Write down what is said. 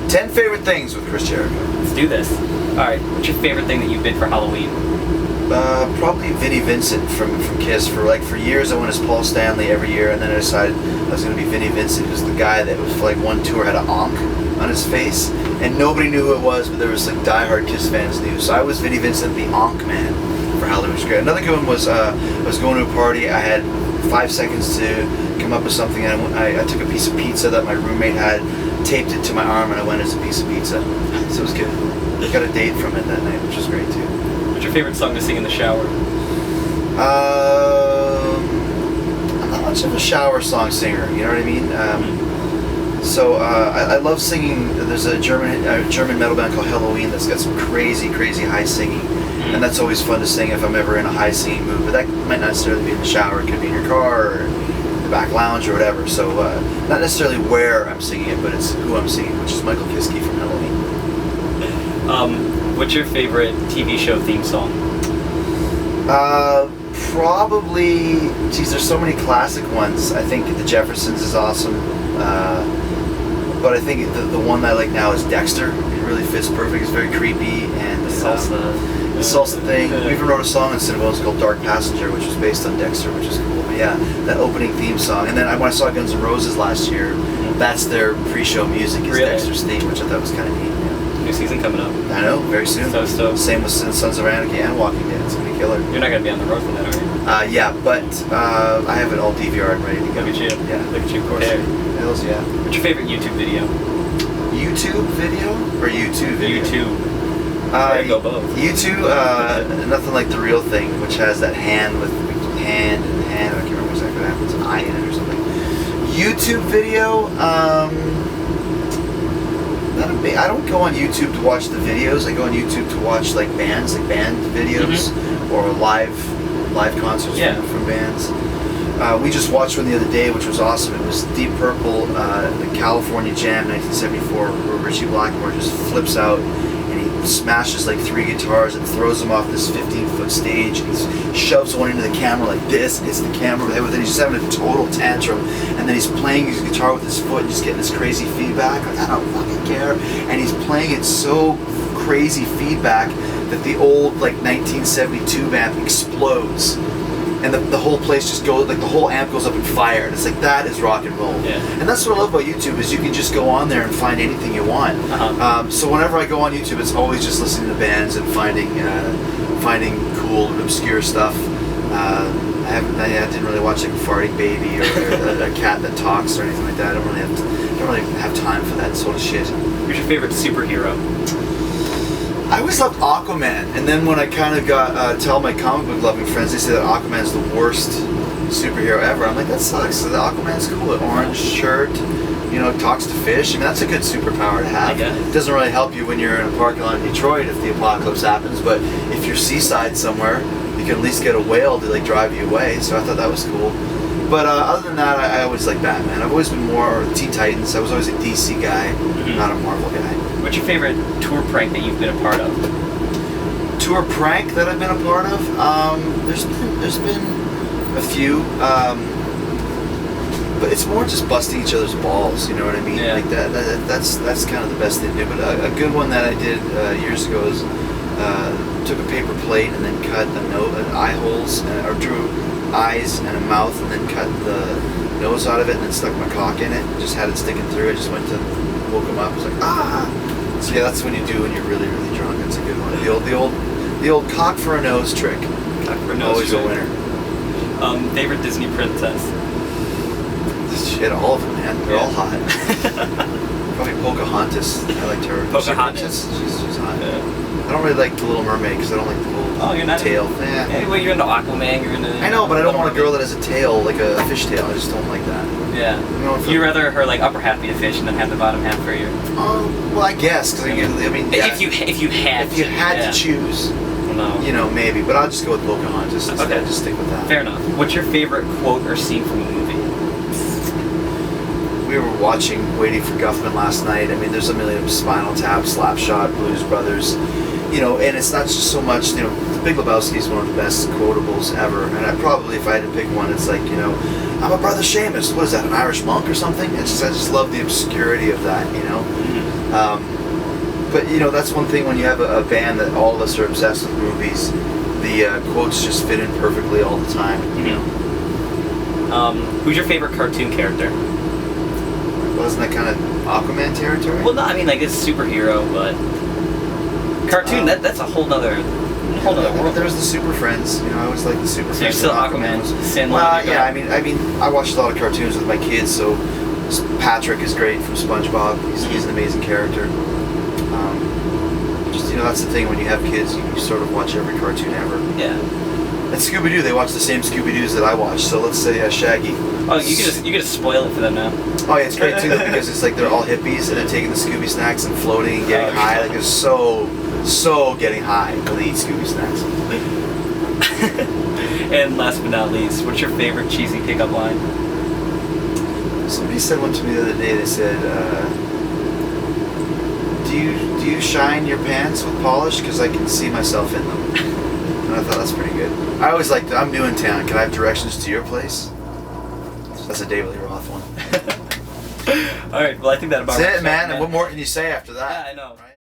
10 favorite things with Chris Jericho. Let's do this. Alright, what's your favorite thing that you've been for Halloween? Probably Vinnie Vincent from Kiss. For years I went as Paul Stanley every year, and then I decided I was going to be Vinnie Vincent, who's the guy that was for like one tour had an onk on his face, and nobody knew who it was, but there was like diehard Kiss fans knew. So I was Vinnie Vincent, the onk man for Halloween. It was great. Another good one was I was going to a party. I had 5 seconds to come up with something, and I took a piece of pizza that my roommate had, taped it to my arm, and I went as a piece of pizza. So it was good. I got a date from it that night, which was great too. What's your favorite song to sing in the shower? I'm not much of a shower song singer, you know what I mean? I love singing. There's a German metal band called Halloween that's got some crazy high singing, and that's always fun to sing if I'm ever in a high singing mood. But that might not necessarily be in the shower. It could be in your car or in the back lounge or whatever. So not necessarily where I'm singing it, but it's who I'm singing, which is Michael Kiske from Halloween. What's your favorite TV show theme song? Probably, there's so many classic ones. I think The Jeffersons is awesome. But I think the one that I like now is Dexter. It really fits perfect. It's very creepy, and The salsa thing. We even wrote a song in Cinnabons called Dark Passenger, which was based on Dexter, which is cool. But yeah, that opening theme song. And then when I saw Guns N' Roses last year, that's their pre-show music is Dexter's theme, which I thought was kind of neat. Yeah. New season coming up. I know, very soon. So stoked. Same with Sons of Anarchy and Walking Dead. It's gonna be killer. You're not gonna be on the road for that, are you? Yeah, but I have it all DVR'd ready to go. Look at you. Yeah. Look at you, Of course. prepared. Yeah. What's your favorite YouTube video? YouTube video or YouTube video? YouTube. There you go, both. YouTube, nothing like The Real Thing, which has that hand with hand and hand. I can't remember exactly what happens. An eye in it or something. YouTube video. I don't go on YouTube to watch the videos. I go on YouTube to watch like bands, like band videos or live concerts from bands. We just watched one the other day, which was awesome. It was Deep Purple, the California Jam 1974, where Richie Blackmore just flips out and he smashes like 3 guitars and throws them off this 15-foot stage. And he shoves one into the camera like this, hits the camera with it, and he's just having a total tantrum. And then he's playing his guitar with his foot and just getting this crazy feedback. Like, I don't fucking care. And he's playing it so crazy feedback that the old like 1972 amp explodes. And the whole place just goes, like the whole amp goes up in fire, and it's like, that is rock and roll. Yeah. And that's what I love about YouTube, is you can just go on there and find anything you want. So whenever I go on YouTube, it's always just listening to bands and finding cool and obscure stuff. I didn't really watch like Farting Baby or a cat that talks or anything like that. I don't really have time for that sort of shit. Who's your favorite superhero? I always loved Aquaman, and then when I kind of got tell my comic book loving friends, they say that Aquaman's the worst superhero ever. I'm like, that sucks. So the Aquaman's cool. An orange shirt, talks to fish. I mean, that's a good superpower to have. It doesn't really help you when you're in a parking lot in Detroit if the apocalypse happens, but if you're seaside somewhere, you can at least get a whale to like drive you away. So I thought that was cool. But other than that, I always like Batman. I've always been more Teen Titans. I was always a DC guy, not a Marvel guy. What's your favorite tour prank that you've been a part of? Tour prank that I've been a part of? There's been a few, but it's more just busting each other's balls. You know what I mean? Yeah. Like that's kind of the best thing to do. But a good one that I did years ago is took a paper plate and then cut eye holes or drew eyes and a mouth and then cut the nose out of it and then stuck my cock in it. Just had it sticking through. I just went to woke him up. I was like, ah. So yeah, that's when you do when you're really drunk. It's a good one. The old cock for a nose trick. Cock for a nose Always trick. a winner. Favorite Disney princess? Shit, all of them, man. They're all hot. Probably Pocahontas. I liked her. Pocahontas? She's hot. Yeah. I don't really like the Little Mermaid because I don't like the little tail. Anyway, you're into Aquaman. You're into. I know, but I don't want a girl that has a tail like a fish tail. I just don't like that. Yeah. You'd rather her like upper half be a fish and then have the bottom half for you. Well, I guess because I mean, yeah, if you had to choose. No. Maybe, but I'll just go with Pocahontas instead. Okay. Just stick with that. Fair enough. What's your favorite quote or scene from a movie? We were Waiting for Guffman last night. I mean, there's a million of Spinal Tap, Slapshot, Blues Brothers, and it's not just so much, The Big Lebowski is one of the best quotables ever, and I probably, if I had to pick one, it's like, I'm a brother Seamus. What is that, an Irish monk or something? I just love the obscurity of that, But you know, that's one thing when you have a band that all of us are obsessed with movies. The quotes just fit in perfectly all the time. Who's your favorite cartoon character? Wasn't that kind of Aquaman territory? Well, no, I mean like it's superhero, but cartoon that's a whole nother world. There's the Super Friends. You know, I always like the Super So you're Friends. still Aquaman. Well, yeah. I mean, I watch a lot of cartoons with my kids. So Patrick is great from SpongeBob. He's an amazing character. Just you know, that's the thing when you have kids, you sort of watch every cartoon ever. Yeah. And Scooby-Doo, they watch the same Scooby-Doos that I watch. So let's say Shaggy. Oh, you can just spoil it for them now. Oh yeah, it's great too though, because it's like they're all hippies and they're taking the Scooby snacks and floating and getting high. Like they're so getting high when they eat Scooby snacks. And last but not least, what's your favorite cheesy pickup line? Somebody said one to me the other day. They said, "Do you shine your pants with polish? Because I can see myself in them." And I thought that's pretty good. I always like, I'm new in town. Can I have directions to your place? That's a David Lee Roth one. All right. Well, I think that about That's wraps it, man. up, And what more can you say after that? Yeah, I know. Right?